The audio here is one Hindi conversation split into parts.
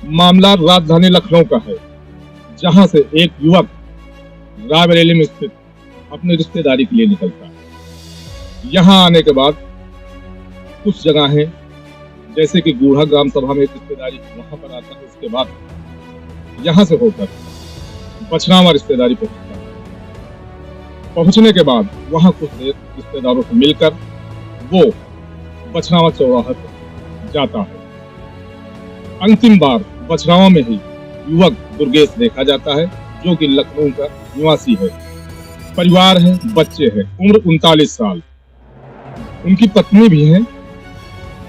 मामला राजधानी लखनऊ का है, जहां से एक युवक रायबरेली में स्थित अपनी रिश्तेदारी के लिए निकलता है। यहाँ आने के बाद कुछ जगह है, जैसे कि गूढ़ा ग्राम सभा में एक रिश्तेदारी वहां पर आता है। उसके बाद यहाँ से होकर बछरावा रिश्तेदारी पहुंचता है। पहुंचने के बाद वहां कुछ देर रिश्तेदारों से मिलकर वो बछरावा चौराहा पर जाता है। अंतिम बार बछरावा में ही युवक दुर्गेश देखा जाता है, जो कि लखनऊ का निवासी है। परिवार है, बच्चे हैं, उम्र 39 साल। उनकी पत्नी भी है।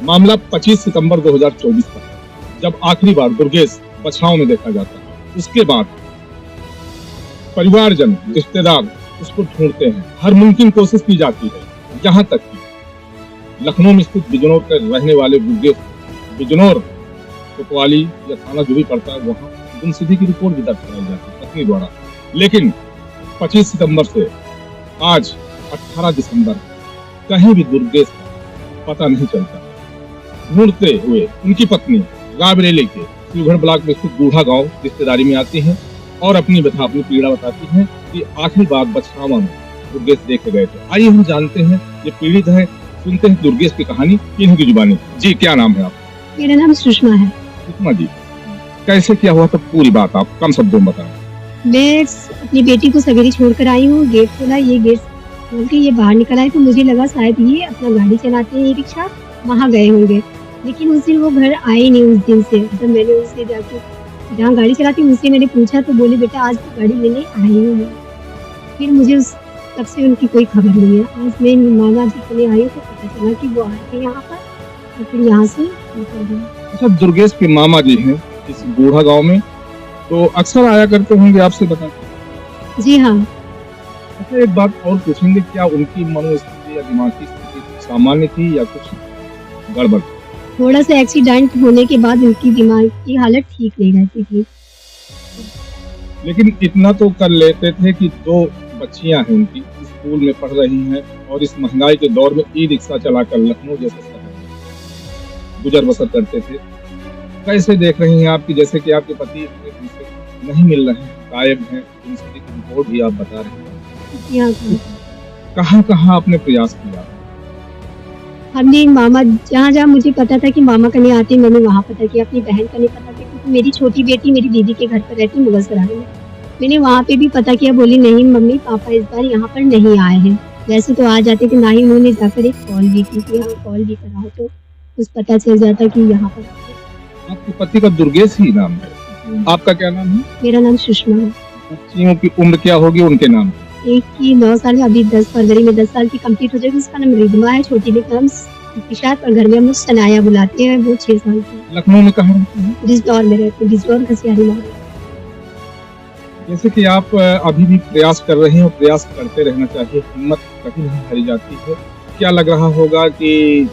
मामला 25 सितंबर 2024 का है, जब आखिरी बार दुर्गेश बछरावा में देखा जाता है। उसके बाद परिवारजन, रिश्तेदार उसको ढूंढते हैं, हर मुमकिन कोशिश की जाती है। यहाँ तक कि लखनऊ में स्थित बिजनौर के रहने वाले दुर्गेश बिजनौर कोतवाली या थाना जो भी पड़ता है वहाँ गुमशुदगी की रिपोर्ट भी दर्ज कराई जाती है पत्नी द्वारा। लेकिन 25 सितंबर से आज 18 दिसंबर कहीं भी दुर्गेश का पता नहीं चलता। ढूंढते हुए उनकी पत्नी रायबरेली के शिवगढ़ ब्लॉक में स्थित गूढ़ा गांव रिश्तेदारी में आती है और अपनी व्यथा, अपनी पीड़ा बताती है कि आखिरी बार बछरावा में दुर्गेश देखे गए थे। आइए हम जानते हैं, ये पीड़ित है, सुनते हैं दुर्गेश की कहानी इन्हीं की जुबानी। जी, क्या नाम है आपका? मेरा नाम सुषमा है। सुषमा जी, कैसे क्या हुआ, तो पूरी बात आप कम शब्दों में बताएं। मैं अपनी बेटी को सवेरे छोड़कर आई हूँ। गेट खोला, ये गेट खोल के ये बाहर निकल आई तो मुझे लगा शायद ये अपना गाड़ी चलाते हैं, रिक्शा, वहाँ गए होंगे। लेकिन उस दिन वो घर आए नहीं। उस दिन से जब मैंने उनसे जाके जहाँ गाड़ी चलाती उनसे मैंने पूछा तो बोले बेटा आज तो गाड़ी लेने आई हूँ। फिर मुझे उस तब से उनकी कोई खबर नहीं है। आज मैं मामा जी के लिए आई तो पता चला कि वो आए थे यहाँ पर और फिर यहाँ से निकल गए। अच्छा, दुर्गेश के मामा जी हैं इस गूढ़ा गांव में, तो अक्सर आया करते होंगे, आपसे बताते? जी हाँ। अच्छा, एक बात और पूछेंगे, क्या उनकी मनोस्थिति या दिमागी स्थिति सामान्य थी या कुछ गड़बड़? थोड़ा सा एक्सीडेंट होने के बाद उनकी दिमाग की हालत ठीक नहीं रहती थी। लेकिन इतना तो कर लेते थे कि 2 बच्चियां हैं उनकी, स्कूल में पढ़ रही हैं और इस महंगाई के दौर में ई-रिक्शा चलाकर लखनऊ जैसे शहर में गुजर बसर करते थे। कैसे देख रही हैं आपकी, जैसे कि आपके पति नहीं मिल रहे हैं, गायब हैं, उनकी रिपोर्ट भी आप बता रहे हैं। कहाँ आपने प्रयास किया? हमने मामा जहाँ मुझे पता था कि मामा करने आते, मैंने वहाँ पता किया। अपनी बहन का नहीं पता किया क्योंकि मेरी छोटी बेटी मेरी दीदी के घर पर रहती मुगल सराय में। मैंने वहाँ पे भी पता किया, बोली नहीं मम्मी पापा इस बार यहाँ पर नहीं आए हैं। वैसे तो आ जाते थे, ना ही उन्होंने जाकर एक कॉल भी की कि हाँ कॉल भी करा हो तो कुछ पता चल जाता कि यहाँ पर। आपके पति का दुर्गेश ही नाम है, आपका क्या नाम है? मेरा नाम सुषमा है। बच्चियों की उम्र क्या होगी उनके नाम? एक की 9 साल है, अभी 10 फरवरी में 10 साल की कंप्लीट हो जाएगी। उसका नाम रिदमा है, छोटी का नाम इशात और घर में हम लोग सनाया बुलाते हैं। वो 6 साल की। लखनऊ में कहाँ रहती हैं? बिजनौर में रहते हैं, बिजनौर घसियारी मार्ग। जैसे कि आप अभी भी प्रयास कर रहे हैं और प्रयास करते रहना चाहिए, हिम्मत कभी नहीं हारी जाती है। क्या लग रहा होगा कि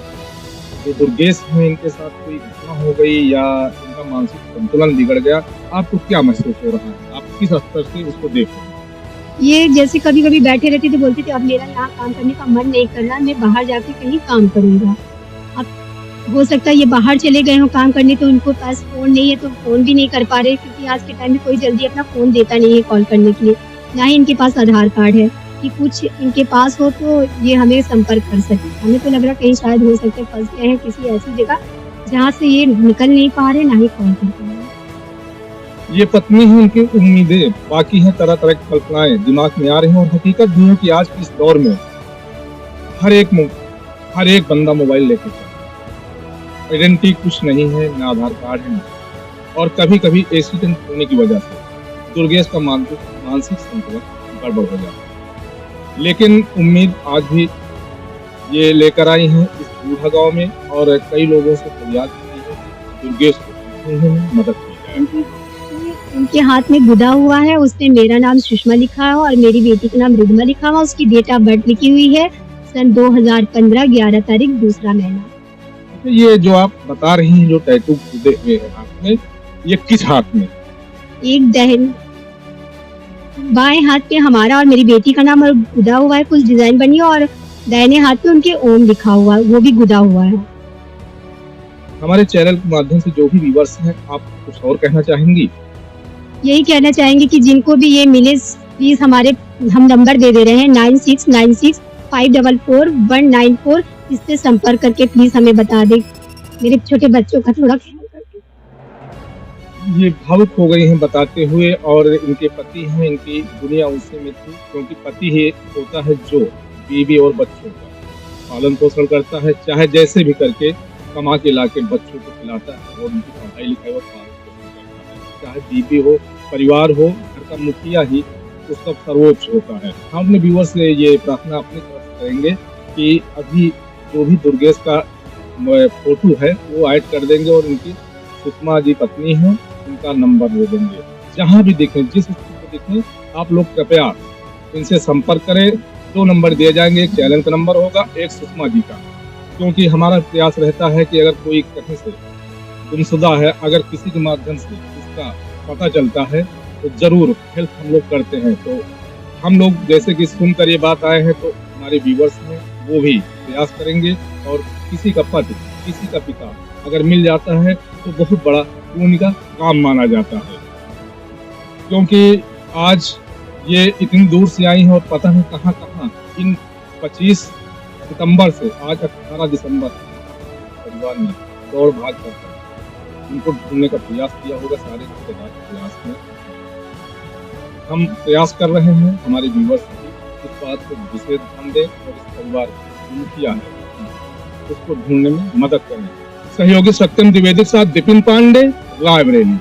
जो दुर्गेश है इनके साथ कोई घटना हो गई या इनका मानसिक संतुलन बिगड़ गया, आपको क्या महसूस हो रहा है? आप किस स्तर से उसको देख रहे हैं? ये जैसे कभी कभी बैठे रहते थे, बोलते थे अब मेरा यहाँ काम करने का मन नहीं कर रहा, मैं बाहर जाके कहीं काम करूँगा। अब हो सकता है ये बाहर चले गए हो काम करने तो उनको पास फोन नहीं है तो फोन भी नहीं कर पा रहे, क्योंकि आज के टाइम में कोई जल्दी अपना फोन देता नहीं है कॉल करने के लिए। ना ही इनके पास आधार कार्ड है कि कुछ इनके पास हो तो ये हमें संपर्क कर सके। हमें तो लग रहा कहीं शायद हो सकते फंस गए हैं किसी ऐसी जगह जहाँ से ये निकल नहीं पा रहे, ना ही कॉल कर पा रहे। ये पत्नी ही उनकी उम्मीदें, बाकी है तरह तरह की कल्पनाएं दिमाग में आ रही हैं। और हकीकत भी है कि आज के इस दौर में हर एक बंदा मोबाइल लेके चलता है। आइडेंटिटी कुछ नहीं है, ना आधार कार्ड है, और कभी कभी एक्सीडेंट होने की वजह से दुर्गेश का मानसिक संतुलन गड़बड़ हो जाता है। लेकिन उम्मीद आज भी ये लेकर आई है इस गूढ़ा गांव में, और कई लोगों से फरियाद की है कि दुर्गेश को मदद की जाए। उनके हाथ में गुदा हुआ है, उसने मेरा नाम सुषमा लिखा है और मेरी बेटी का नाम रिदमा लिखा हुआ। उसकी डेट ऑफ बर्थ लिखी हुई है सन 2015 11 तारीख 2रा महीना। ये जो आप बता रही हैं, जो टैटू खुदे हुए हैं हाथ में, ये किस हाथ में? एक दहन बाएं हाथ पे हमारा और मेरी बेटी का नाम और गुदा हुआ है, कुछ डिजाइन बनी है, और दाहिने हाथ पे उनके ओम लिखा हुआ है, वो भी गुदा हुआ है। हमारे चैनल के माध्यम से जो भी व्यूअर्स हैं, आप कुछ और कहना चाहेंगी? यही कहना चाहेंगे कि जिनको भी ये मिले प्लीज हम नंबर दे रहे हैं 9696544194, इससे संपर्क करके प्लीज हमें बता दे। मेरे छोटे बच्चों का थोड़ा ख्याल करके। ये भावुक हो गई हैं बताते हुए, और इनके पति हैं, इनकी दुनिया उनसे में थी, क्योंकि पति ही होता है जो बीवी और बच्चों का पालन पोषण करता है, चाहे जैसे भी करके कमा के ला के बच्चों को खिलाता है और उनकी पढ़ाई लिखाई और पालन पोषण करता है। चाहे बीवी हो, परिवार हो, घर का मुखिया ही उसका सर्वोच्च होता है। हम अपने व्यूअर्स से ये प्रार्थना अपनी तरफ से करेंगे कि अभी जो भी दुर्गेश का फोटो है वो ऐड कर देंगे, और इनकी सुषमा जी पत्नी है, उनका नंबर दे देंगे। जहाँ भी दिखें, जिस स्थिति को दिखें, आप लोग कृपया इनसे संपर्क करें। 2 नंबर दिए जाएंगे, एक चैनल का नंबर होगा, एक सुषमा जी का, क्योंकि हमारा प्रयास रहता है कि अगर कोई कहीं से गुमशुदा है, अगर किसी के माध्यम से इसका पता चलता है तो जरूर हेल्प हम लोग करते हैं। तो हम लोग जैसे कि सुनकर ये बात आए हैं, तो हमारे व्यूवर्स हैं वो भी प्रयास करेंगे, और किसी का पति, किसी का पिता अगर मिल जाता है तो बहुत बड़ा पुण्य का काम माना जाता है। क्योंकि आज ये इतनी दूर से आई हैं और पता नहीं कहाँ कहाँ इन 25 सितंबर से आज 18 दिसंबर परिवार ने दौड़ भाग कर इनको ढूंढने का प्रयास किया होगा। सारे रिश्तेदार के प्रयास में हम प्रयास कर रहे हैं, हमारे व्यूवर्स इस बात को विशेष ध्यान दें और इस परिवार को मुखिया है उसको ढूंढने में मदद करें। सहयोगी सत्यम द्विवेदी के साथ विपिन पांडे, रायबरेली।